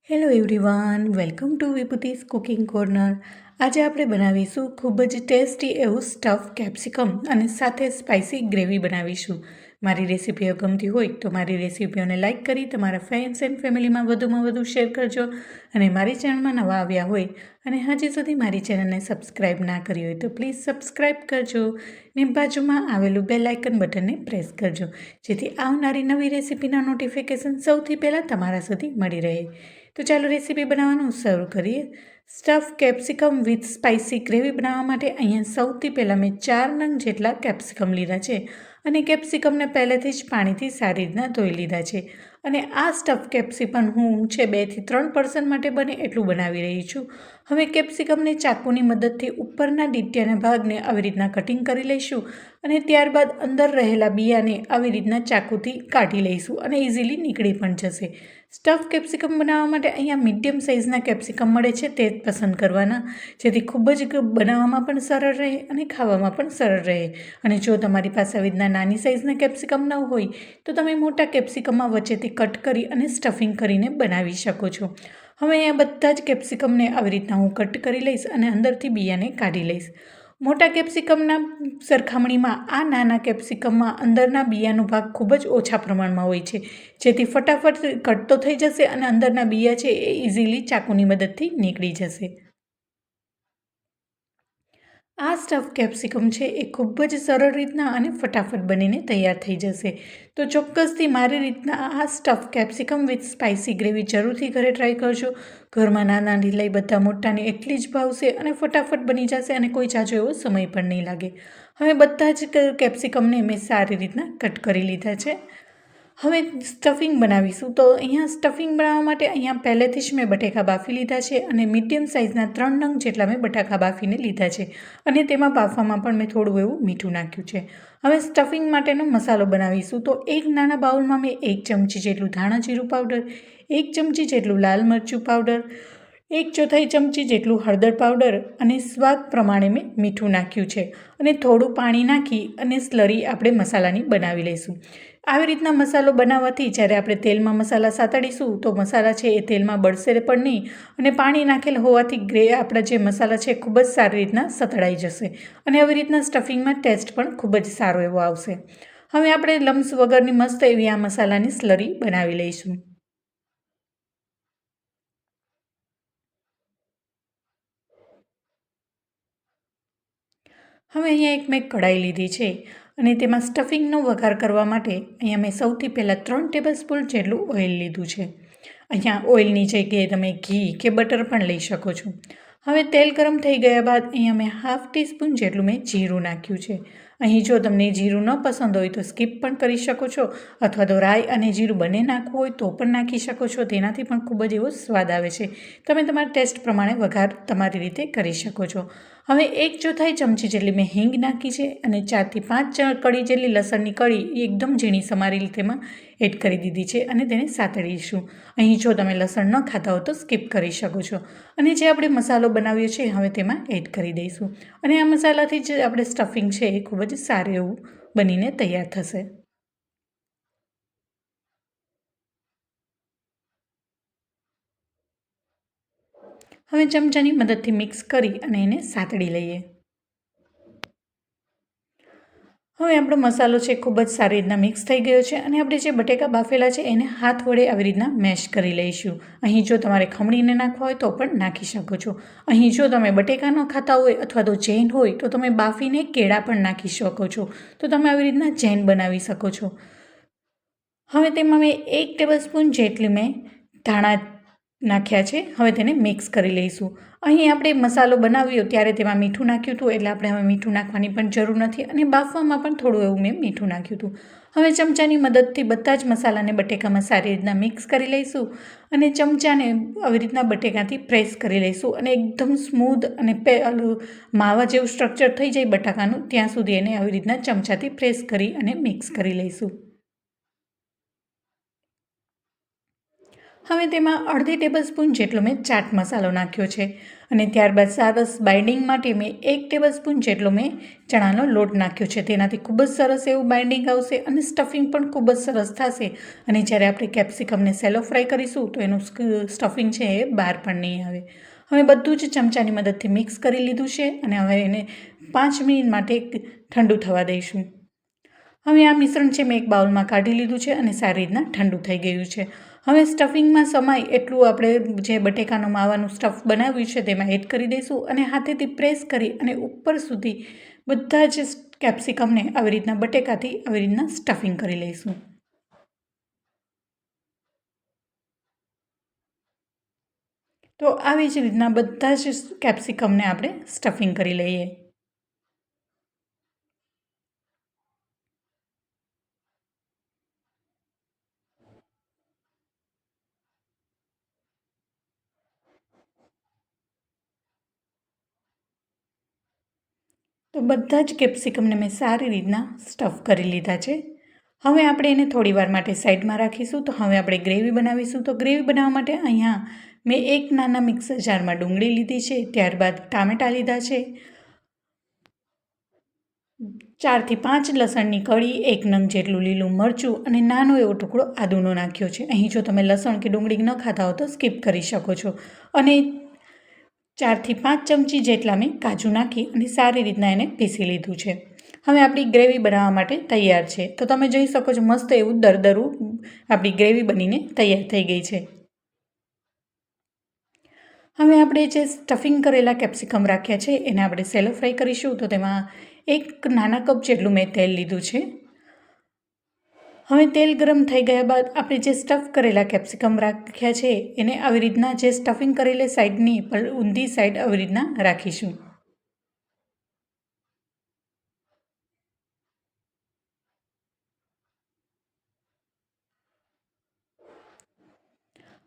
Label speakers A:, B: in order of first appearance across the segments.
A: Hello everyone, welcome to વિભૂતિસ cooking corner. આજે આપણે બનાવીશું ખૂબ જ ટેસ્ટી એવું સ્ટફ કેપ્સિકમ અને સાથે સ્પાઇસી ગ્રેવી બનાવીશું. મારી રેસીપીઓ ગમતી હોય તો મારી રેસીપીઓને લાઇક કરી તમારા ફ્રેન્ડ્સ એન્ડ ફેમિલીમાં વધુમાં વધુ શેર કરજો. અને મારી ચેનલમાં નવા આવ્યા હોય અને હજી સુધી મારી ચેનલને સબસ્ક્રાઈબ ના કરી હોય તો પ્લીઝ સબસ્ક્રાઈબ કરજો ને બાજુમાં આવેલું બેલ આઇકન બટનને પ્રેસ કરજો, જેથી આવનારી નવી રેસીપીના નોટિફિકેશન સૌથી પહેલાં તમારા સુધી મળી રહે. તો ચાલો રેસીપી બનાવવાનું શરૂ કરીએ. Stuff capsicum with spicy gravy બનાવવા માટે અહીંયા સૌથી પહેલાં મેં 4 નંગ જેટલા કેપ્સિકમ લીધા છે અને કેપ્સિકમને પહેલેથી જ પાણીથી સારી રીતના ધોઈ લીધા છે. અને આ સ્ટફ કેપ્સિકમ હું 2 થી 3 પર્સન માટે બને એટલું બનાવી રહી છું. હવે કેપ્સિકમને ચાકુની મદદથી ઉપરના ડીટીયાના ભાગને આવી રીતના કટિંગ કરી લઈશું અને ત્યારબાદ અંદર રહેલા બિયાને આવી રીતના ચાકુથી કાઢી લઈશું અને ઇઝીલી નીકળી પણ જશે. સ્ટફ કેપ્સિકમ બનાવવા માટે અહીંયા મીડિયમ સાઇઝના કેપ્સિકમ મળે છે તે જ પસંદ કરવાના, જેથી ખૂબ જ બનાવવામાં પણ સરળ રહે અને ખાવામાં પણ સરળ રહે. અને જો તમારી પાસે આવી રીતના નાની સાઇઝના કેપ્સિકમ ન હોય તો તમે મોટા કેપ્સિકમમાં વચ્ચેથી કટ કરી અને સ્ટફિંગ કરીને બનાવી શકો છો. હવે અહીંયા બધા જ કેપ્સિકમને આવી રીતના હું કટ કરી લઈશ અને અંદરથી બિયાને કાઢી લઈશ. મોટા કેપ્સિકમના સરખામણીમાં આ નાના કેપ્સિકમમાં અંદરના બિયાનો ભાગ ખૂબ જ ઓછા પ્રમાણમાં હોય છે, જેથી ફટાફટ કટ તો થઈ જશે અને અંદરના બિયા છે એ ઇઝીલી ચાકુની મદદથી નીકળી જશે. આ સ્ટફ કેપ્સિકમ છે એ ખૂબ જ સરળ રીતના અને ફટાફટ બનીને તૈયાર થઈ જશે. તો ચોક્કસથી મારી રીતના આ stuff capsicum with spicy gravy જરૂરથી ઘરે ટ્રાય કરજો. ઘરમાં નાનાથી લઈ બધા મોટાને એટલી જ ભાવશે અને ફટાફટ બની જશે અને કોઈ જાજો એવો સમય પણ નહીં લાગે. હવે બધા જ કેપ્સિકમને મેં સારી રીતના કટ કરી લીધા છે. હવે સ્ટફિંગ બનાવીશું. તો અહીંયા સ્ટફિંગ બનાવવા માટે અહીંયા પહેલેથી જ મેં બટેકા બાફી લીધા છે અને મીડિયમ સાઇઝના 3 નંગ જેટલા મેં બટાકા બાફીને લીધા છે અને તેમાં બાફવામાં પણ મેં થોડું એવું મીઠું નાખ્યું છે. હવે સ્ટફિંગ માટેનો મસાલો બનાવીશું. તો એક નાના બાઉલમાં મેં 1 ચમચી જેટલું ધાણા જીરું પાવડર, 1 ચમચી જેટલું લાલ મરચું પાવડર, 1/4 ચમચી જેટલું હળદર પાવડર અને સ્વાદ પ્રમાણે મેં મીઠું નાખ્યું છે અને થોડું પાણી નાખી અને સ્લરી આપણે મસાલાની બનાવી લઈશું. આવી રીતના મસાલો બનાવવાથી જ્યારે આપણે તેલમાં મસાલા સાતડીશું તો મસાલા છે એ તેલમાં બળશે પણ નહીં અને પાણી નાખેલ હોવાથી આપણા જે મસાલા છે ખૂબ જ સારી રીતના સતળાઈ જશે અને આવી રીતના સ્ટફિંગમાં ટેસ્ટ પણ ખૂબ જ સારો એવો આવશે. હવે આપણે લમ્સ વગરની મસ્ત એવી આ મસાલાની સ્લરી બનાવી લઈશું. હવે અહીંયા એક મેં કઢાઈ લીધી છે અને તેમાં સ્ટફિંગનો વઘાર કરવા માટે અહીંયા મેં સૌથી પહેલાં 3 ટેબલસ્પૂન જેટલું ઓઇલ લીધું છે. અહીંયા ઓઇલની જગ્યાએ તમે ઘી કે બટર પણ લઈ શકો છો. હવે તેલ ગરમ થઈ ગયા બાદ અહીંયા મેં 1/2 ટીસ્પૂન જેટલું મેં જીરું નાખ્યું છે. અહીં જો તમને જીરું ન પસંદ હોય તો સ્કીપ પણ કરી શકો છો, અથવા તો રાઈ અને જીરું બંને નાખવું હોય તો પણ નાખી શકો છો. તેનાથી પણ ખૂબ જ એવો સ્વાદ આવે છે. તમે તમારા ટેસ્ટ પ્રમાણે વઘાર તમારી રીતે કરી શકો છો. હવે 1/4 ચમચી જેટલી મેં હિંગ નાખી છે અને 4 થી 5 કળી જેટલી લસણની કળી એકદમ ઝીણી સમારેલી તેમાં એડ કરી દીધી છે અને તેને સાતળીશું. અહીં જો તમે લસણ ન ખાતા હો તો સ્કીપ કરી શકો છો. અને જે આપણે મસાલો બનાવ્યો છે હવે તેમાં એડ કરી દઈશું અને આ મસાલાથી જ આપણે સ્ટફિંગ છે એ ખૂબ જ સારું એવું બનીને તૈયાર થશે. હવે ચમચાની મદદથી મિક્સ કરી અને એને સાતળી લઈએ. હવે આપણો મસાલો છે ખૂબ જ સારી રીતના મિક્સ થઈ ગયો છે અને આપણે જે બટેકા બાફેલા છે એને હાથ વડે આવી રીતના મેશ કરી લઈશું. અહીં જો તમારે ખમણીને નાખવા હોય તો પણ નાખી શકો છો. અહીં જો તમે બટેકા ન ખાતા હોય અથવા તો જૈન હોય તો તમે બાફીને કેળા પણ નાખી શકો છો. તો તમે આવી રીતના જૈન બનાવી શકો છો. હવે તેમાં મેં 1 ટેબલસ્પૂન જેટલી મેં ધાણા નાખ્યા છે. હવે તેને મિક્સ કરી લઈશું. અહીં આપણે મસાલો બનાવ્યો ત્યારે તેમાં મીઠું નાખ્યું હતું, એટલે આપણે હવે મીઠું નાખવાની પણ જરૂર નથી અને બાફવામાં પણ થોડું એવું મેં મીઠું નાખ્યું હતું. હવે ચમચાની મદદથી બધા જ મસાલાને બટેકામાં સારી રીતના મિક્સ કરી લઈશું અને ચમચાને આવી રીતના બટેકાથી પ્રેસ કરી લઈશું અને એકદમ સ્મૂધ અને માવા જેવું સ્ટ્રક્ચર થઈ જાય બટાકાનું ત્યાં સુધી એને આવી રીતના ચમચાથી પ્રેસ કરી અને મિક્સ કરી લઈશું. હવે તેમાં અડધી ટેબલસ્પૂન જેટલો મેં ચાટ મસાલો નાખ્યો છે અને ત્યારબાદ સરસ બાઇન્ડિંગ માટે મેં 1 ટેબલસ્પૂન જેટલો મેં ચણાનો લોટ નાખ્યો છે. તેનાથી ખૂબ જ સરસ એવું બાઇન્ડિંગ આવશે અને સ્ટફિંગ પણ ખૂબ જ સરસ થશે. અને જ્યારે આપણે કેપ્સિકમને સેલો ફ્રાય કરીશું તો એનું સ્ટફિંગ છે એ બહાર પણ નહીં આવે. હવે બધું જ ચમચાની મદદથી મિક્સ કરી લીધું છે અને હવે એને 5 મિનિટ માટે ઠંડુ થવા દઈશું. હવે આ મિશ્રણ છે મેં એક બાઉલમાં કાઢી લીધું છે અને સારી રીતના ઠંડુ થઈ ગયું છે. હવે સ્ટફિંગમાં સમાય એટલું આપણે જે બટેકાનું માવાનું સ્ટફ બનાવ્યું છે તેમાં એડ કરી દઈશું અને હાથેથી પ્રેસ કરી અને ઉપર સુધી બધા જ કેપ્સિકમને આવી રીતના બટેકાથી આવી રીતના સ્ટફિંગ કરી લઈશું. તો આવી જ રીતના બધા જ કેપ્સિકમને આપણે સ્ટફિંગ કરી લઈએ. તો બધા જ કેપ્સિકમને મેં સારી રીતના સ્ટફ કરી લીધા છે. હવે આપણે એને થોડી વાર માટે સાઈડમાં રાખીશું. તો હવે આપણે ગ્રેવી બનાવીશું. તો ગ્રેવી બનાવવા માટે અહીંયા મેં એક નાના મિક્સર જારમાં ડુંગળી લીધી છે, ત્યારબાદ ટામેટાં લીધા છે, 4 થી 5 લસણની કળી, 1 નંગ જેટલું લીલું મરચું અને નાનો એવો ટુકડો આદુનો નાખ્યો છે. અહીં જો તમે લસણ કે ડુંગળી ન ખાતા હો તો સ્કીપ કરી શકો છો. અને 4 થી 5 ચમચી જેટલા મેં કાજુ નાખી અને સારી રીતના એને પીસી લીધું છે. હવે આપણી ગ્રેવી બનાવવા માટે તૈયાર છે. તો તમે જોઈ શકો છો મસ્ત એવું દરદરું આપણી ગ્રેવી બનીને તૈયાર થઈ ગઈ છે. હવે આપણે જે સ્ટફિંગ કરેલા કેપ્સિકમ રાખ્યા છે એને આપણે સેલો ફ્રાય કરીશું. તો તેમાં 1 નાના કપ જેટલું મેં તેલ લીધું છે. હવે તેલ ગરમ થઈ ગયા બાદ આપણે જે સ્ટફ કરેલા કેપ્સિકમ રાખ્યા છે એને આવી રીતના જે સ્ટફિંગ કરેલી સાઈડની ઊંધી સાઈડ આવી રીતના રાખીશું.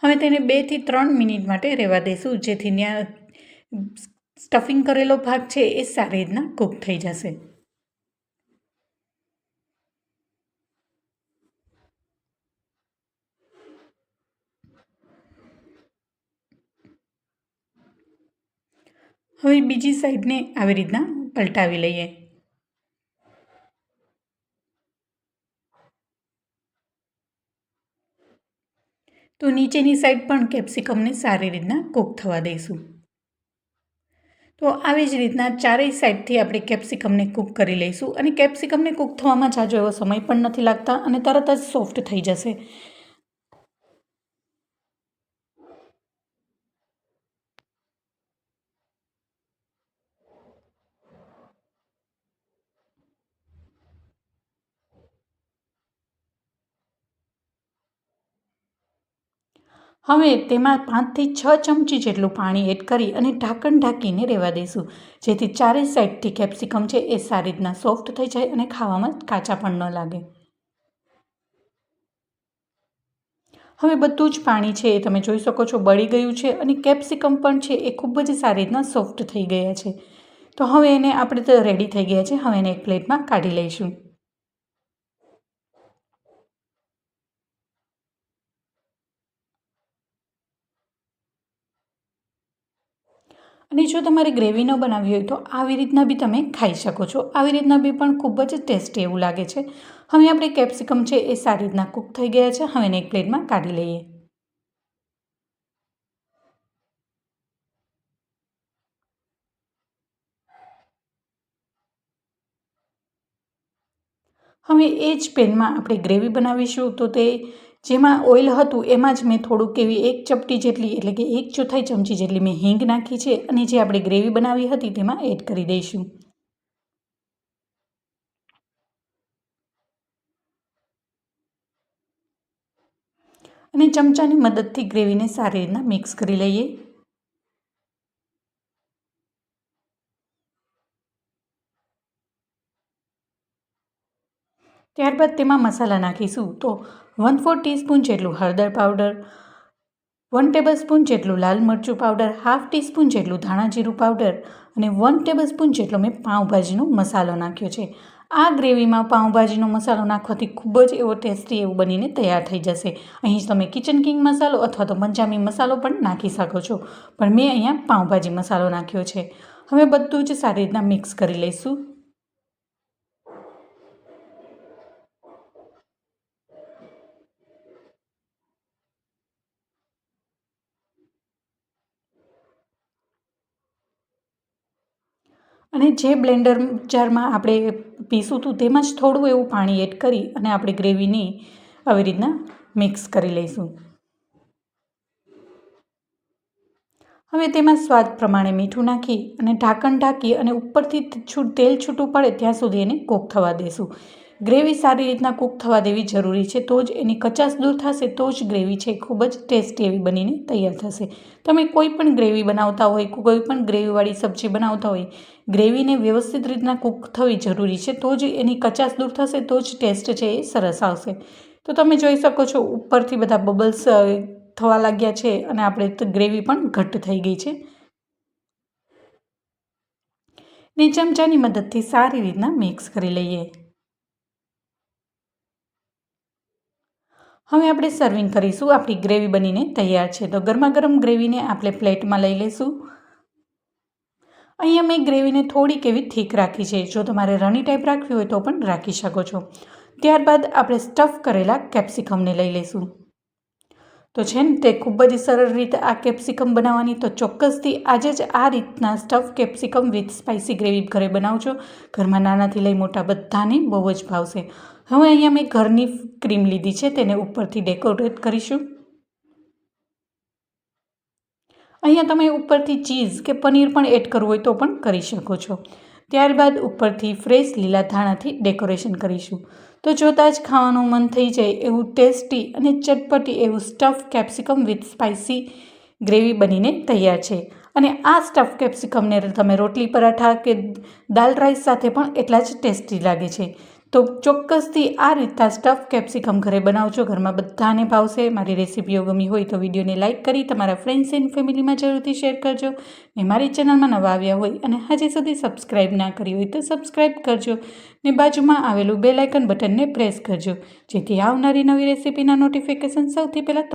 A: હવે તેને 2 થી 3 મિનિટ માટે રહેવા દઈશું, જેથી ત્યાં સ્ટફિંગ કરેલો ભાગ છે એ સારી રીતના કૂક થઈ જશે. હવે બીજી સાઈડને આવી રીતના પલટાવી લઈએ. તો નીચેની સાઈડ પણ કેપ્સિકમને સારી રીતના કૂક થવા દઈશું. તો આવી જ રીતના ચારેય સાઈડથી આપણે કેપ્સિકમને કૂક કરી લઈશું. અને કેપ્સિકમને કૂક થવામાં ઝાઝો એવો સમય પણ નથી લાગતા અને તરત જ સોફ્ટ થઈ જશે. હવે તેમાં 5 થી 6 ચમચી જેટલું પાણી એડ કરી અને ઢાંકણ ઢાંકીને રહેવા દઈશું, જેથી ચારેય સાઈડથી કેપ્સિકમ છે એ સારી રીતના સોફ્ટ થઈ જાય અને ખાવામાં કાચા પણ ન લાગે. હવે બધું જ પાણી છે એ તમે જોઈ શકો છો બળી ગયું છે અને કેપ્સિકમ પણ છે એ ખૂબ જ સારી રીતના સોફ્ટ થઈ ગયા છે. તો હવે એને આપણે તો રેડી થઈ ગયા છે. હવે એને એક પ્લેટમાં કાઢી લઈશું. અને જો તમારે ગ્રેવી ન બનાવવી હોય તો આવી રીતના બી તમે ખાઈ શકો છો. આવી રીતના બી પણ ખૂબ જ ટેસ્ટી એવું લાગે છે. હવે આપણે કેપ્સિકમ છે એ સારી રીતના કૂક થઈ ગયા છે. હવે એને એક પ્લેટમાં કાઢી લઈએ. હવે એ જ પેનમાં આપણે ગ્રેવી બનાવીશું. તો તે જેમાં ઓઇલ હતું એમાં જ મેં થોડુંક એવી 1 ચપટી જેટલી એટલે કે 1/4 ચમચી જેટલી મેં હિંગ નાખી છે અને જે આપણે ગ્રેવી બનાવી હતી તેમાં એડ કરી દઈશું. અને ચમચાની મદદથી ગ્રેવીને સારી રીતના મિક્સ કરી લઈએ. ત્યારબાદ તેમાં મસાલા નાખીશું. તો 1/4 ટીસ્પૂન જેટલું હળદર પાવડર, 1 ટેબલસ્પૂન જેટલું લાલ મરચું પાવડર, ½ ટીસ્પૂન જેટલું ધાણા જીરું પાવડર અને 1 ટેબલસ્પૂન જેટલો મેં પાઉંભાજીનો મસાલો નાખ્યો છે. આ ગ્રેવીમાં પાઉંભાજીનો મસાલો નાખવાથી ખૂબ જ એવો ટેસ્ટી એવું બનીને તૈયાર થઈ જશે. અહીં તમે કિચન કિંગ મસાલો અથવા તો પંજાબી મસાલો પણ નાખી શકો છો, પણ મેં અહીંયા પાઉંભાજી મસાલો નાખ્યો છે. હવે બધું જ સારી રીતના મિક્સ કરી લઈશું. અને જે બ્લેન્ડર જારમાં આપણે પીસું હતું તેમાં જ થોડું એવું પાણી એડ કરી અને આપણે ગ્રેવીને આવી રીતના મિક્સ કરી લઈશું. હવે તેમાં સ્વાદ પ્રમાણે મીઠું નાખી અને ઢાંકણ ઢાંકી અને ઉપરથી તેલ છૂટું પડે ત્યાં સુધી એને કૂક થવા દેશું. ગ્રેવી સારી રીતના કૂક થવા દેવી જરૂરી છે, તો જ એની કચાશ દૂર થશે, તો જ ગ્રેવી છે ખૂબ જ ટેસ્ટી એવી બનીને તૈયાર થશે. તમે કોઈ પણ ગ્રેવી બનાવતા હોય, કોઈ પણ ગ્રેવીવાળી સબ્જી બનાવતા હોય, ગ્રેવીને વ્યવસ્થિત રીતના કૂક થવી જરૂરી છે, તો જ એની કચાશ દૂર થશે, તો જ ટેસ્ટ છે એ સરસ આવશે. તો તમે જોઈ શકો છો ઉપરથી બધા બબલ્સ થવા લાગ્યા છે અને આપણે ગ્રેવી પણ ઘટ્ટ થઈ ગઈ છે. ને ચમચાની મદદથી સારી રીતના મિક્સ કરી લઈએ. હવે આપણે સર્વિંગ કરીશું. આપણી ગ્રેવી બનીને તૈયાર છે. તો ગરમા ગરમ ગ્રેવીને આપણે પ્લેટમાં લઈ લઈશું. અહીંયા મેં ગ્રેવીને થોડીક એવી થીક રાખી છે. જો તમારે રણી ટાઈપ રાખવી હોય તો પણ રાખી શકો છો. ત્યારબાદ આપણે સ્ટફ કરેલા કેપ્સિકમને લઈ લઈશું. તો છે ને તે ખૂબ જ સરળ રીતે આ કેપ્સિકમ બનાવવાની, તો ચોક્કસથી આજે જ આ રીતના stuff capsicum with spicy gravy ઘરે બનાવજો. ઘરમાં નાનાથી લઈ મોટા બધાને બહુ જ ભાવશે. હવે અહીંયા મેં ઘરની ક્રીમ લીધી છે, તેને ઉપરથી ડેકોરેટ કરીશું. અહીંયા તમે ઉપરથી ચીઝ કે પનીર પણ એડ કરવું હોય તો પણ કરી શકો છો. ત્યારબાદ ઉપરથી ફ્રેશ લીલા ધાણાથી ડેકોરેશન કરીશું. તો જોતાં જ ખાવાનું મન થઈ જાય એવું ટેસ્ટી અને ચટપટી એવું stuff capsicum with spicy gravy બનીને તૈયાર છે. અને આ સ્ટફ કેપ્સિકમને તમે રોટલી પરાઠા કે દાલ રાઈસ સાથે પણ એટલા જ ટેસ્ટી લાગે છે. તો ચોક્કસથી આ રીતના સ્ટફ કેપ્સિકમ ઘરે બનાવજો. ઘરમાં બધાને ભાવશે. મારી રેસીપીઓ ગમી હોય તો વિડીયોને લાઇક કરી તમારા ફ્રેન્ડ્સ એન્ડ ફેમિલીમાં જરૂરથી શેર કરજો. ને મારી ચેનલમાં નવા આવ્યા હોય અને હજી સુધી સબસ્ક્રાઈબ ના કરી હોય તો સબસ્ક્રાઈબ કરજો. ને બાજુમાં આવેલું બેલ આઇકન બટનને પ્રેસ કરજો, જેથી આવનારી નવી રેસીપીના નોટિફિકેશન સૌથી પહેલાં